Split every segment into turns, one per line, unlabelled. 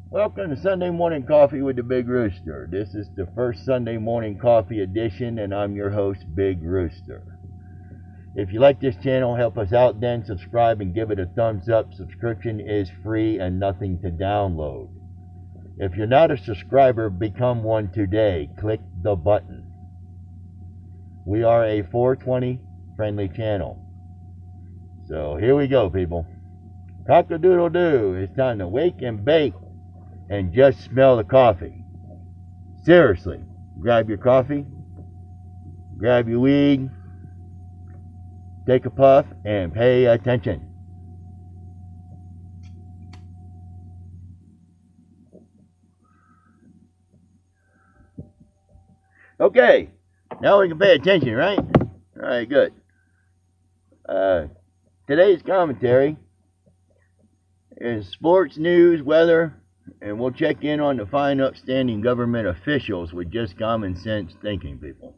Welcome to Sunday Morning Coffee with the Big Rooster. This is the first Sunday morning coffee edition, and I'm your host, Big Rooster. If you like this channel, help us out then. Subscribe and give it a thumbs up. Subscription is free and nothing to download. If you're not a subscriber, become one today. Click the button. We are a 420 friendly channel. So here we go, people. Cock-a-doodle-doo. It's time to wake and bake and just smell the coffee. Seriously, grab your coffee, grab your weed, take a puff, and pay attention. Okay, now we can pay attention, right? Alright, good. Today's commentary is sports news, weather, and we'll check in on the fine, upstanding government officials with just common sense thinking, people.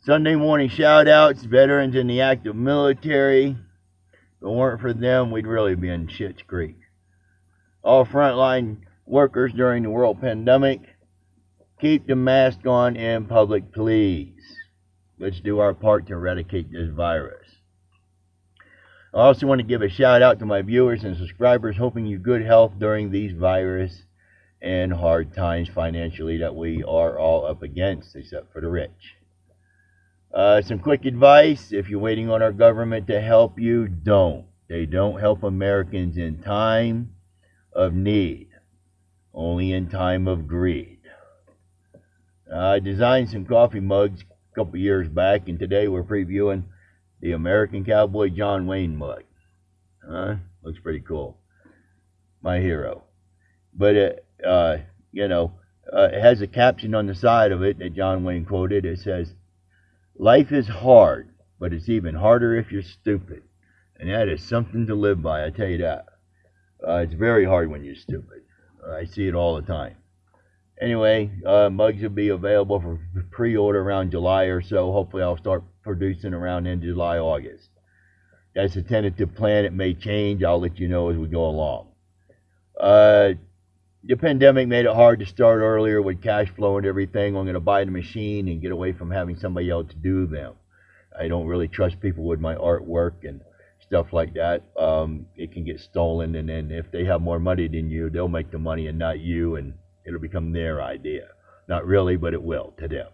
Sunday morning shout-outs, veterans in the active military. If it weren't for them, we'd really be in Schitt's Creek. All frontline workers during the world pandemic, keep the mask on in public, please. Let's do our part to eradicate this virus. I also want to give a shout out to my viewers and subscribers, hoping you good health during these virus and hard times financially that we are all up against, except for the rich. Some quick advice: if you're waiting on our government to help you, don't. They don't help Americans in time of need, only in time of greed. I designed some coffee mugs a couple years back, and today we're previewing the American Cowboy John Wayne mug. Looks pretty cool. My hero. But it has a caption on the side of it that John Wayne quoted. It says, "Life is hard, but it's even harder if you're stupid." And that is something to live by, I tell you that. It's very hard when you're stupid. I see it all the time. Anyway, mugs will be available for pre-order around July or so. Hopefully I'll start producing around in July, August. That's a tentative plan. It may change. I'll let you know as we go along. The pandemic made it hard to start earlier with cash flow and everything. I'm going to buy the machine and get away from having somebody else do them. I don't really trust people with my artwork and stuff like that. It can get stolen, and then if they have more money than you, they'll make the money and not you, and it'll become their idea. Not really, but it will to them.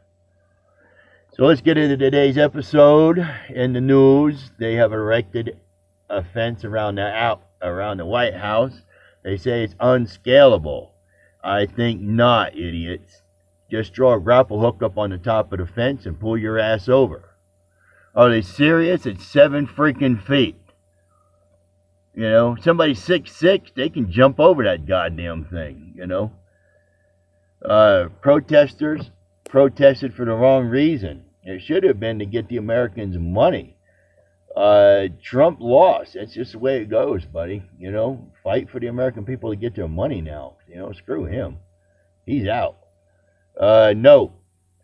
So let's get into today's episode. In the news, they have erected a fence around the White House. They say it's unscalable. I think not, idiots. Just draw a grapple hook up on the top of the fence and pull your ass over. Are they serious? It's 7 freaking feet. You know, somebody 6'6", they can jump over that goddamn thing, you know. Protesters protested for the wrong reason. It should have been to get the Americans money. Trump lost. That's just the way it goes, buddy. You know, fight for the American people to get their money now. You know, screw him. He's out. No.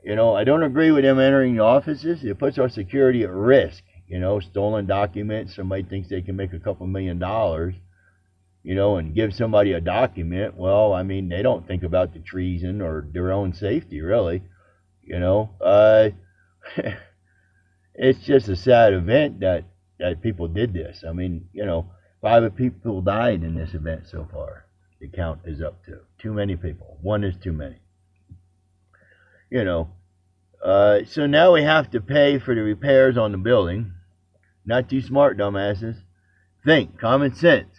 You know, I don't agree with him entering the offices. It puts our security at risk. You know, stolen documents. Somebody thinks they can make a couple $1 million. You know, and give somebody a document. Well, I mean, they don't think about the treason or their own safety, really. You know, it's just a sad event that people did this. I mean, you know, 5 people died in this event so far. The count is up to. Too many people. 1 is too many. You know, so now we have to pay for the repairs on the building. Not too smart, dumbasses. Think, common sense.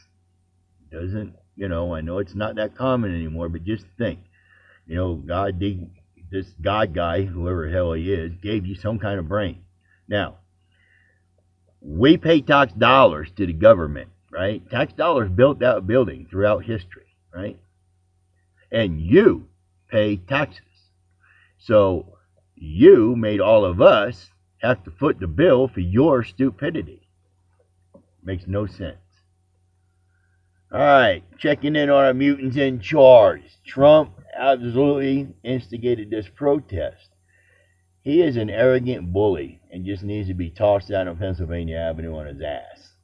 Doesn't, you know, I know it's not that common anymore, but just think. You know, this God guy, whoever the hell he is, gave you some kind of brain. Now, we pay tax dollars to the government, right? Tax dollars built that building throughout history, right? And you pay taxes. So you made all of us have to foot the bill for your stupidity. Makes no sense. All right, checking in on our mutants in charge. Trump absolutely instigated this protest. He is an arrogant bully and just needs to be tossed out on Pennsylvania Avenue on his ass.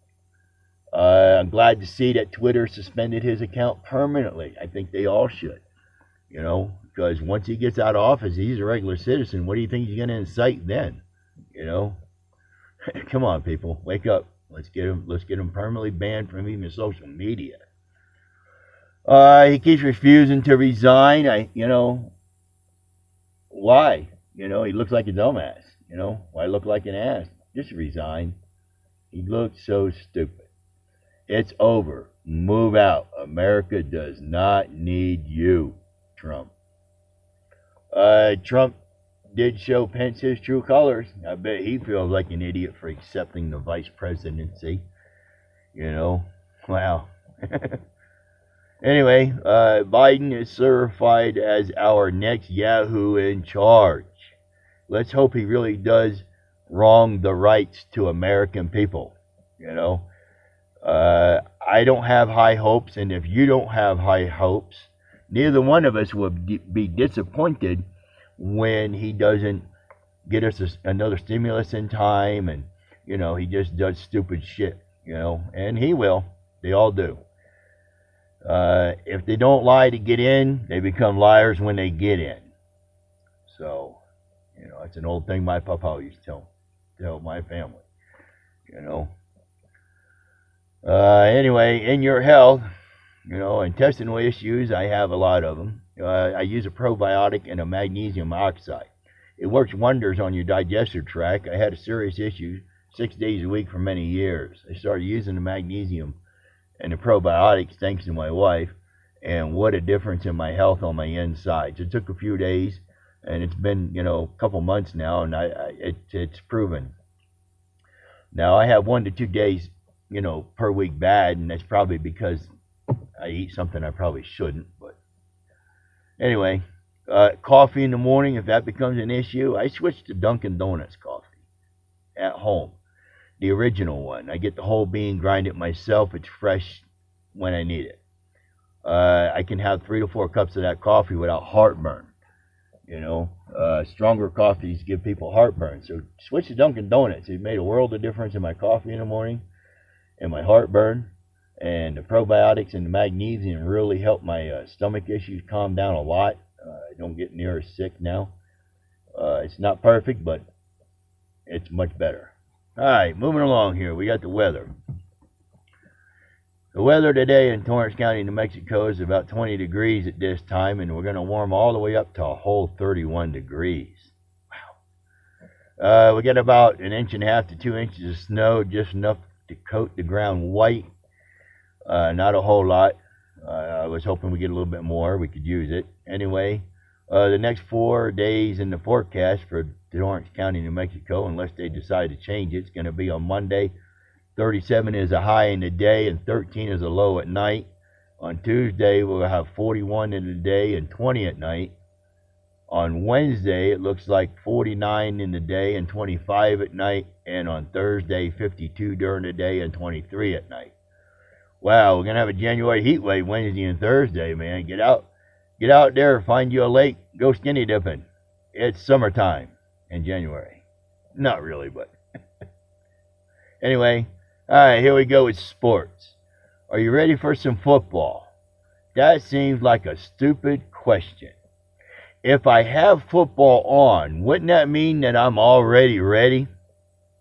I'm glad to see that Twitter suspended his account permanently. I think they all should, because once he gets out of office, he's a regular citizen. What do you think he's going to incite then? Come on, people, wake up. Let's get him permanently banned from even social media. He keeps refusing to resign. Why? He looks like a dumbass. Why look like an ass? Just resign. He looks so stupid. It's over. Move out. America does not need you, Trump. Trump did show Pence his true colors. I bet he feels like an idiot for accepting the vice presidency. Wow. Anyway, Biden is certified as our next Yahoo in charge. Let's hope he really does wrong the rights to American people. I don't have high hopes, and if you don't have high hopes, neither one of us will be disappointed when he doesn't get us another stimulus in time, and he just does stupid shit. And he will. They all do. If they don't lie to get in, they become liars when they get in. So, it's an old thing my papa used to tell my family. Anyway, in your health, intestinal issues, I have a lot of them. I use a probiotic and a magnesium oxide. It works wonders on your digestive tract. I had a serious issue 6 days a week for many years. I started using the magnesium and the probiotics thanks to my wife, and what a difference in my health on my insides. It took a few days, and it's been, a couple months now, and it's proven. Now, I have 1 to 2 days, per week bad, and that's probably because I eat something I probably shouldn't. But anyway, coffee in the morning, if that becomes an issue, I switch to Dunkin' Donuts coffee at home. The original one. I get the whole bean, grind it myself. It's fresh when I need it. I can have 3 to 4 cups of that coffee without heartburn. Stronger coffees give people heartburn. So switch to Dunkin' Donuts. It made a world of difference in my coffee in the morning and my heartburn. And the probiotics and the magnesium really help my stomach issues calm down a lot. I don't get near as sick now. It's not perfect, but it's much better. All right, moving along here. We got the weather. The weather today in Torrance County, New Mexico is about 20 degrees at this time, and we're going to warm all the way up to a whole 31 degrees. Wow. We got about 1.5 inches to 2 inches of snow, just enough to coat the ground white. Not a whole lot. I was hoping we get a little bit more. We could use it. Anyway, the next 4 days in the forecast for Torrance County, New Mexico, unless they decide to change it, it's going to be on Monday, 37 is a high in the day and 13 is a low at night. On Tuesday, we'll have 41 in the day and 20 at night. On Wednesday, it looks like 49 in the day and 25 at night. And on Thursday, 52 during the day and 23 at night. Wow, we're going to have a January heat wave Wednesday and Thursday, man. Get out there, find you a lake, go skinny dipping. It's summertime in January. Not really, but anyway, all right, here we go with sports. Are you ready for some football? That seems like a stupid question. If I have football on, wouldn't that mean that I'm already ready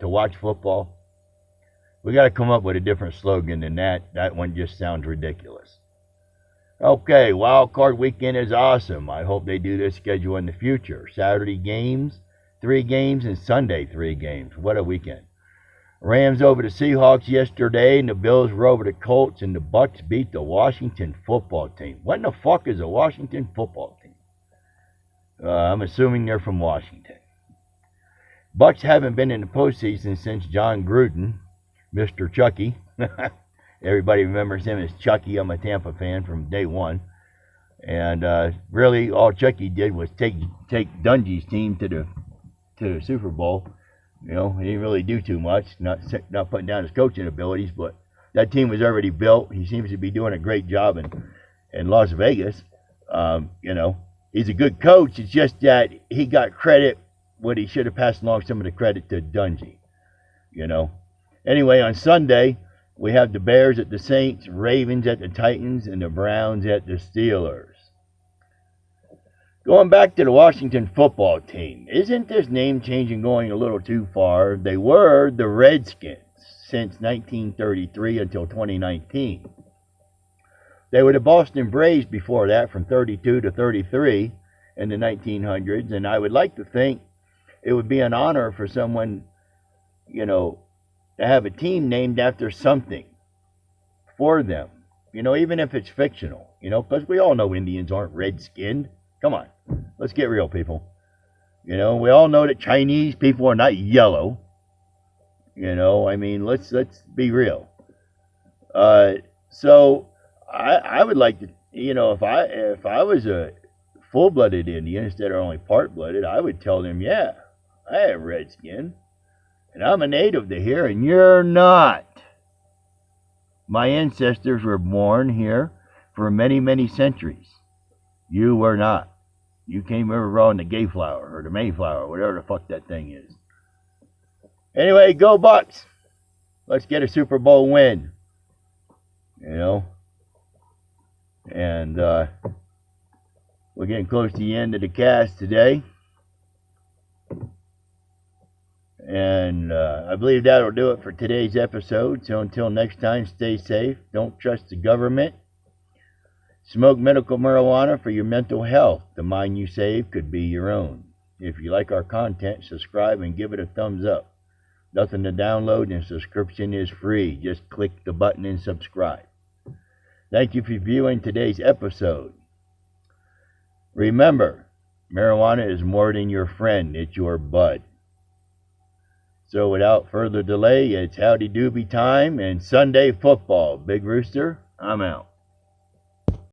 to watch football? We got to come up with a different slogan than that. That one just sounds ridiculous. Okay, Wild Card Weekend is awesome. I hope they do this schedule in the future. Saturday games, 3 games, and Sunday 3 games. What a weekend. Rams over the Seahawks yesterday, and the Bills were over the Colts, and the Bucks beat the Washington football team. What in the fuck is a Washington football team? I'm assuming they're from Washington. Bucks haven't been in the postseason since John Gruden, Mr. Chucky. Everybody remembers him as Chucky. I'm a Tampa fan from day one. And really, all Chucky did was take Dungy's team to the Super Bowl. He didn't really do too much, not putting down his coaching abilities, but that team was already built. He seems to be doing a great job in Las Vegas. He's a good coach. It's just that he got credit when he should have passed along some of the credit to Dungy. Anyway, on Sunday, We have the Bears at the Saints, Ravens at the Titans, and the Browns at the Steelers. Going back to the Washington football team, isn't this name changing going a little too far? They were the Redskins since 1933 until 2019. They were the Boston Braves before that, from 32 to 33 in the 1900s, and I would like to think it would be an honor for someone, to have a team named after something for them, even if it's fictional, because we all know Indians aren't red-skinned. Come on, let's get real, people. We all know that Chinese people are not yellow. Let's be real. So I would like to, if I was a full-blooded Indian instead of only part-blooded, I would tell them, yeah, I have red skin, and I'm a native to here, and you're not. My ancestors were born here for many, many centuries. You were not. You came over on the Gayflower or the Mayflower, whatever the fuck that thing is. Anyway, go Bucks. Let's get a Super Bowl win. And we're getting close to the end of the cast today. And I believe that'll do it for today's episode. So until next time, stay safe. Don't trust the government. Smoke medical marijuana for your mental health. The mind you save could be your own. If you like our content, subscribe and give it a thumbs up. Nothing to download, and subscription is free. Just click the button and subscribe. Thank you for viewing today's episode. Remember, marijuana is more than your friend, it's your bud. So without further delay, it's howdy doobie time and Sunday football. Big Rooster, I'm out.